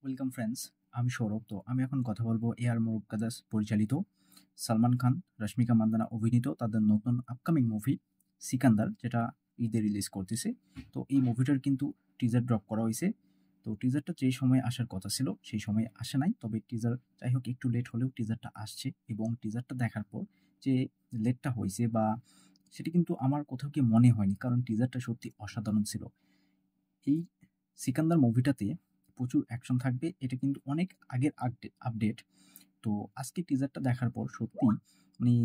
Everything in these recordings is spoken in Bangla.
ওয়েলকাম ফ্রেন্ডস, আমি সৌরভ। তো আমি এখন কথা বলবো এআর মুরুগাদাস পরিচালিত, সালমান খান, রশ্মিকা মান্দানা অভিনীত তাদের নতুন আপকামিং মুভি সিকান্দার, যেটা ঈদে রিলিজ করতেছে। তো এই মুভিটার কিন্তু টিজার ড্রপ করা হয়েছে। তো টিজারটা যে সময়ে আসার কথা ছিল সেই সময়ে আসে নাই, তবে টিজার যাই হোক একটু লেট হলেও টিজারটা আসছে। এবং টিজারটা দেখার পর যে লেটটা হয়েছে বা সেটা কিন্তু আমার কোথাও কি মনে হয়নি, কারণ টিজারটা সত্যি অসাধারণ ছিল। এই সিকান্দার মুভিটাতে প্রচুর অ্যাকশন থাকবে, এটা কিন্তু অনেক আগের আপডেট। তো আজকে টিজারটা দেখার পর সত্যি মানে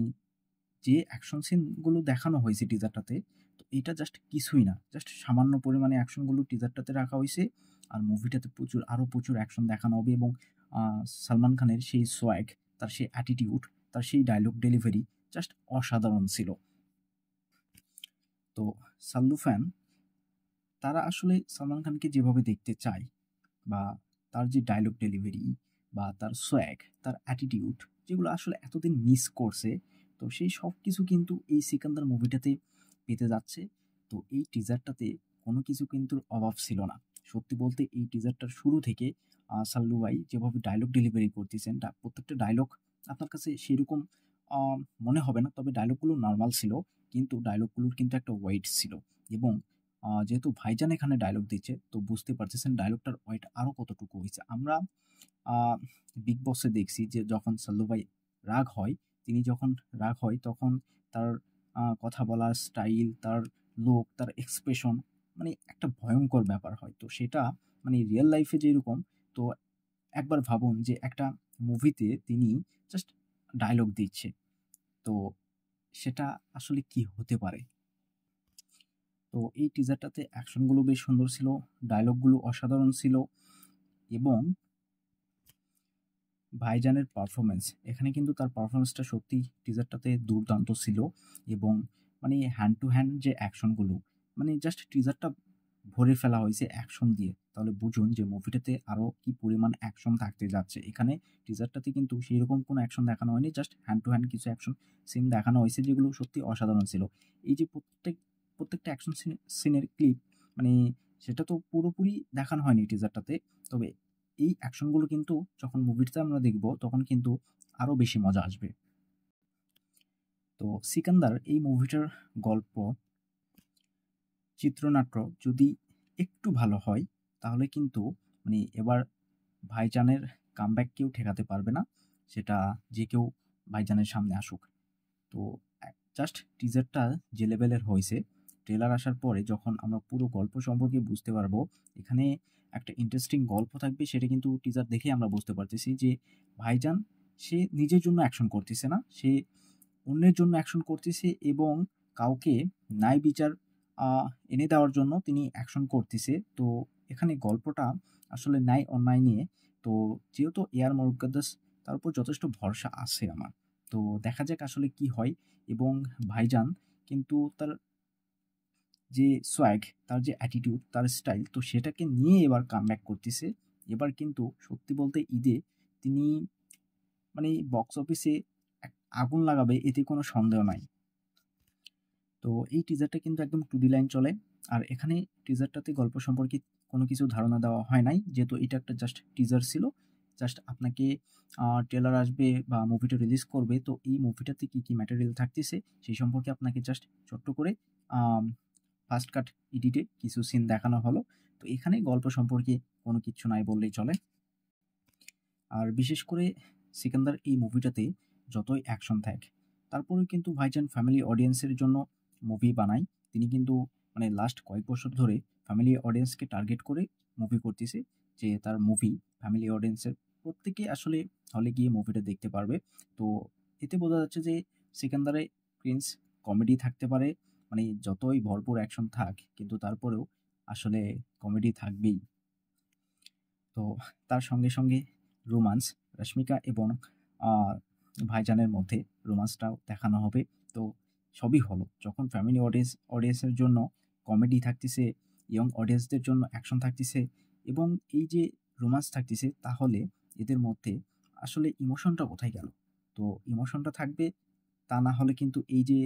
যে অ্যাকশন সিনগুলো দেখানো হয়েছে টিজারটাতে, তো এটা জাস্ট কিছুই না, জাস্ট সামান্য পরিমাণে অ্যাকশনগুলো টিজারটাতে রাখা হয়েছে। আর মুভিটাতে আরও প্রচুর অ্যাকশন দেখানো হবে। এবং সালমান খানের সেই সোয়াগ, তার সেই অ্যাটিটিউড, তার সেই ডায়লগ ডেলিভারি জাস্ট অসাধারণ ছিল। তো সাল্লু ফ্যান তারা আসলে সালমান খানকে যেভাবে দেখতে চায়, বা তার যে ডায়লগ ডেলিভারি বা তার সোয়াগ, তার অ্যাটিটিউড, যেগুলো আসলে এতদিন মিস করছে, তো সেই সব কিছু কিন্তু এই সিকান্দার মুভিটাতে পেতে যাচ্ছে। তো এই টিজারটাতে কোনো কিছু কিন্তু অভাব ছিল না। সত্যি বলতে এই টিজারটার শুরু থেকে সাল্লু ভাই যেভাবে ডায়লগ ডেলিভারি করতেছেন, প্রত্যেকটা ডায়লগ আপনার কাছে সেরকম মনে হবে না, তবে ডায়লগগুলো নর্মাল ছিল, কিন্তু ডায়লগগুলোর কিন্তু একটা ওয়েট ছিল। এবং যেহেতু ভাইজান এখানে ডায়লগ দিচ্ছে, তো বুঝতে পারতেছেন ডায়লগটার ওয়েট আরও কতটুকু হয়েছে। আমরা বিগ বসে দেখছি যে যখন সাল্লু ভাই রাগ হয়, তিনি যখন রাগ হয় তখন তার কথা বলার স্টাইল, তার লুক, তার এক্সপ্রেশন, মানে একটা ভয়ঙ্কর ব্যাপার হয়। তো সেটা মানে রিয়েল লাইফে যেরকম, তো একবার ভাবুন যে একটা মুভিতে তিনি জাস্ট ডায়লগ দিচ্ছে, তো সেটা আসলে কি হতে পারে। তো এই টিজারটাতে অ্যাকশনগুলো বেশ সুন্দর ছিল, ডায়লগগুলো অসাধারণ ছিল। এবং ভাইজানের পারফরমেন্স, এখানে কিন্তু তার পারফরমেন্সটা সত্যি টিজারটাতে দুর্দান্ত ছিল। এবং মানে হ্যান্ড টু হ্যান্ড যে অ্যাকশনগুলো, মানে জাস্ট টিজারটা ভরে ফেলা হয়েছে অ্যাকশন দিয়ে, তাহলে বুঝুন যে মুভিটাতে আরও কি পরিমাণ অ্যাকশন থাকতে যাচ্ছে। এখানে টিজারটাতে কিন্তু সেই রকম কোনো অ্যাকশন দেখানো হয়নি, জাস্ট হ্যান্ড টু হ্যান্ড কিছু অ্যাকশন সিন দেখানো হয়েছে, যেগুলো সত্যি অসাধারণ ছিল। এই যে প্রত্যেকটা অ্যাকশন সিনের ক্লিপ, মানে সেটা তো পুরোপুরি দেখানো হয়নি টিজারটাতে, তবে এই অ্যাকশনগুলো কিন্তু যখন মুভিটাতে আমরা দেখব তখন কিন্তু আরও বেশি মজা আসবে। তো সিকান্দার এই মুভিটার গল্প, চিত্রনাট্য যদি একটু ভালো হয়, তাহলে কিন্তু মানে এবার ভাইজানের কামব্যাক কেউ ঠেকাতে পারবে না, সেটা যে কেউ ভাইজানের সামনে আসুক। তো জাস্ট টিজারটা যে লেভেলের হয়েছে, ট্রেলার আসার পরে যখন আমরা পুরো গল্প সম্পর্কে বুঝতে পারবো, এখানে একটা ইন্টারেস্টিং গল্প থাকবে, সেটা কিন্তু টিজার দেখে আমরা বুঝতে পারতেছি যে ভাইজান সে নিজের জন্য অ্যাকশন করতেছে না, সে অন্যের জন্য অ্যাকশন করতেছে। এবং কাউকে ন্যায় বিচার এনে দেওয়ার জন্য তিনি অ্যাকশন করতেছে। তো এখানে গল্পটা আসলে ন্যায় অন্যায় নিয়ে। তো যেহেতু এআর মুরুগাদাস, তার উপর যথেষ্ট ভরসা আছে আমার। তো দেখা যাক আসলে কি হয়। এবং ভাইজান কিন্তু তার যে সোয়াগ, তার যে অ্যাটিটিউড, তার স্টাইল, তো সেটাকে নিয়ে এবার কামব্যাক করতেছে। এবার কিন্তু সত্যি বলতে ঈদে তিনি মানে বক্স অফিসে আগুন লাগাবে, এতে কোনো সন্দেহ নাই। তো এই টিজারটা কিন্তু একদম টু ডি লাইন চলে। আর এখানে টিজারটাতে গল্প সম্পর্কে কোনো কিছু ধারণা দেওয়া হয় নাই, যেহেতু এটা একটা জাস্ট টিজার ছিল। জাস্ট আপনাকে ট্রেলার আসবে বা মুভিটা রিলিজ করবে, তো এই মুভিটাতে কী কী ম্যাটেরিয়াল থাকতেছে সেই সম্পর্কে আপনাকে জাস্ট ছোট্ট করে ফার্স্ট কাট এডিটে কিছু সিন দেখানো হলো। তো এখানে গল্প সম্পর্কে কোনো কিচ্ছু নাই বললেই চলে। আর বিশেষ করে সিকান্দার এই মুভিটাতে যতই অ্যাকশন থাক, তারপরেও কিন্তু ভাইজান ফ্যামিলি অডিয়েন্সের জন্য মুভি বানায়। তিনি কিন্তু মানে লাস্ট কয়েক বছর ধরে ফ্যামিলি অডিয়েন্সকে টার্গেট করে মুভি করতেছে, যে তার মুভি ফ্যামিলি অডিয়েন্সের প্রত্যেকে আসলে হলে গিয়ে মুভিটা দেখতে পারবে। তো এতে বোঝা যাচ্ছে যে সিকান্দারে প্রিন্স কমেডি থাকতে পারে, মানে যতই ভরপুর অ্যাকশন থাক কিন্তু তারপরেও আসলে কমেডি থাকবেই। তো তার সঙ্গে সঙ্গে রোমান্স, রশ্মিকা এবং ভাইজানের মধ্যে রোমান্সটাও দেখানো হবে। তো সবই হলো যখন ফ্যামিলি অডিয়েন্সের জন্য কমেডি থাকতেছে, ইয়ং অডিয়েন্সদের জন্য অ্যাকশন থাকতেছে, এবং এই যে রোমান্স থাকতেছে, তাহলে এদের মধ্যে আসলে ইমোশনটা কোথায় গেল? তো ইমোশনটা থাকবে, তা না হলে কিন্তু এই যে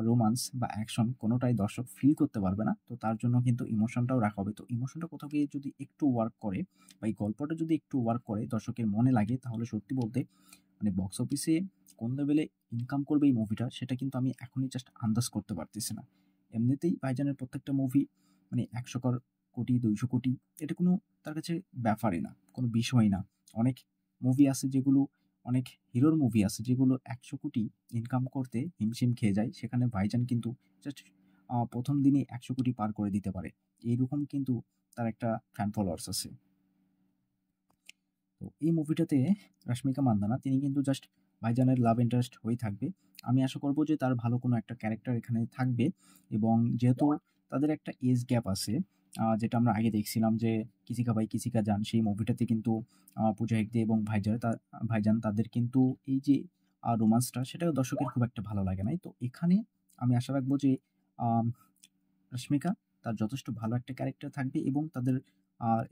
রোমান্স বা অ্যাকশন কোনোটাই দর্শক ফিল করতে পারবে না। তো তার জন্য কিন্তু ইমোশনটাও রাখা হবে। তো ইমোশনটা কোথাও গিয়ে যদি একটু ওয়ার্ক করে বা এই গল্পটা যদি একটু ওয়ার্ক করে দর্শকের মনে লাগে, তাহলে সত্যি বলতে মানে বক্স অফিসে কোন লেভেলে ইনকাম করবে এই মুভিটা সেটা কিন্তু আমি এখনই জাস্ট আন্দাজ করতে পারতেছি না। এমনিতেই ভাইজানের প্রত্যেকটা মুভি মানে ১০০ কোটি, ২০০ কোটি এটা কোনো তার কাছে ব্যাপারই না, কোনো বিষয়ই না। অনেক মুভি আছে যেগুলো অনেক হিরোর মুভি আছে যেগুলো ১০০ কোটি ইনকাম করতে হিমশিম খেয়ে যায়। সেখানে ভাইজান কিন্তু জাস্ট ১ম দিনেই ১০০ কোটি পার করে দিতে পারে। এইরকম কিন্তু তার একটা ফ্যান ফলোয়ার্স আছে। তো এই মুভিটাতে রাশমিকা মান্দানা তিনি কিন্তু জাস্ট ভাইজানের লাভ ইন্টারেস্ট হয়েই থাকবে। আমি আশা করব যে তার ভালো কোনো একটা ক্যারেক্টার এখানে থাকবে এবং যেহেতু তাদের একটা এজ গ্যাপ আছে, যেটা আমরা আগে দেখছিলাম যে 'কিসি কা ভাই কিসি কা জান' সেই মুভিটাতে কিন্তু পূজা হেগড়ে এবং ভাইজান তাদের কিন্তু এই যে রোমান্সটা সেটাও দর্শকের খুব একটা ভালো লাগে নাই। তো এখানে আমি আশা রাখবো যে আম রশ্মিকা তার যথেষ্ট ভালো একটা ক্যারেক্টার থাকবে এবং তাদের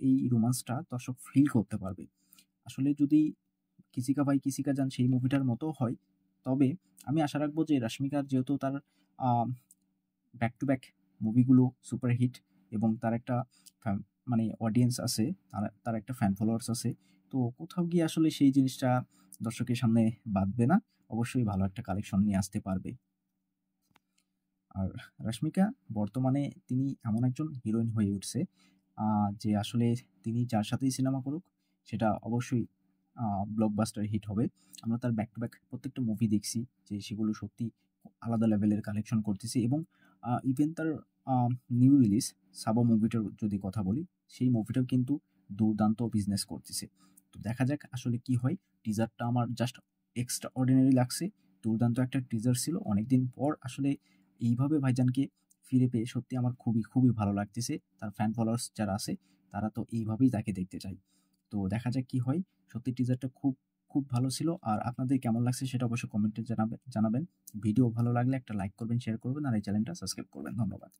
এই রোমান্সটা দর্শক ফিল করতে পারবে। আসলে যদি 'কিসি কা ভাই কিসি কা জান' সেই মুভিটার মতো হয়, তবে আমি আশা রাখবো যে রাশমিকার যেহেতু তার আ ব্যাক টু ব্যাক মুভিগুলো সুপারহিট এবং তার একটা ফ্যাম মানে অডিয়েন্স আছে, তার একটা ফ্যান ফলোয়ার্স আছে। তো কোথাও গিয়ে আসলে সেই জিনিসটা দর্শকের সামনে বাধবে না। অবশ্যই ভালো একটা কালেকশন নিয়ে আসতে পারবে। আর রাশমিকা বর্তমানে তিনি এমন একজন হিরোইন হয়ে উঠছে আ যে আসলে তিনি যার সাথেই সিনেমা করুক সেটা অবশ্যই ব্লকবাস্টার হিট হবে। আমরা তার ব্যাক টু ব্যাক প্রত্যেকটা মুভি দেখছি যে সেগুলো সত্যি আলাদা লেভেলের কালেকশন করতেছে এবং ইভেন তার আ নিউ রিলিজ 'সাবা' মুভিটার যদি কথা বলি, সেই মুভিটাও কিন্তু দুর্দান্ত বিজনেস করতেছে। তো দেখা যাক আসলে কি হয়। টিজারটা আমার জাস্ট এক্সট্রা অর্ডিনারি লাগছে। দুর্দান্ত একটা টিজার ছিল। অনেকদিন পর আসলে এইভাবে ভাইজানকে ফিরে পেয়ে সত্যি আমার খুবই, খুবই ভালো লাগতেছে। তার ফ্যান ফলোয়ার্স যারা আছে তারা তো এইভাবেই তাকে দেখতে চায়। তো দেখা যাক কি হয়। সত্যি টিজারটা খুব, খুব ভালো ছিল। আর আপনাদের কেমন লাগছে সেটা অবশ্যই কমেন্টে জানাবেন। ভিডিও ভালো লাগলে একটা লাইক করবেন, শেয়ার করবেন আর এই চ্যানেলটা সাবস্ক্রাইব করবেন। ধন্যবাদ।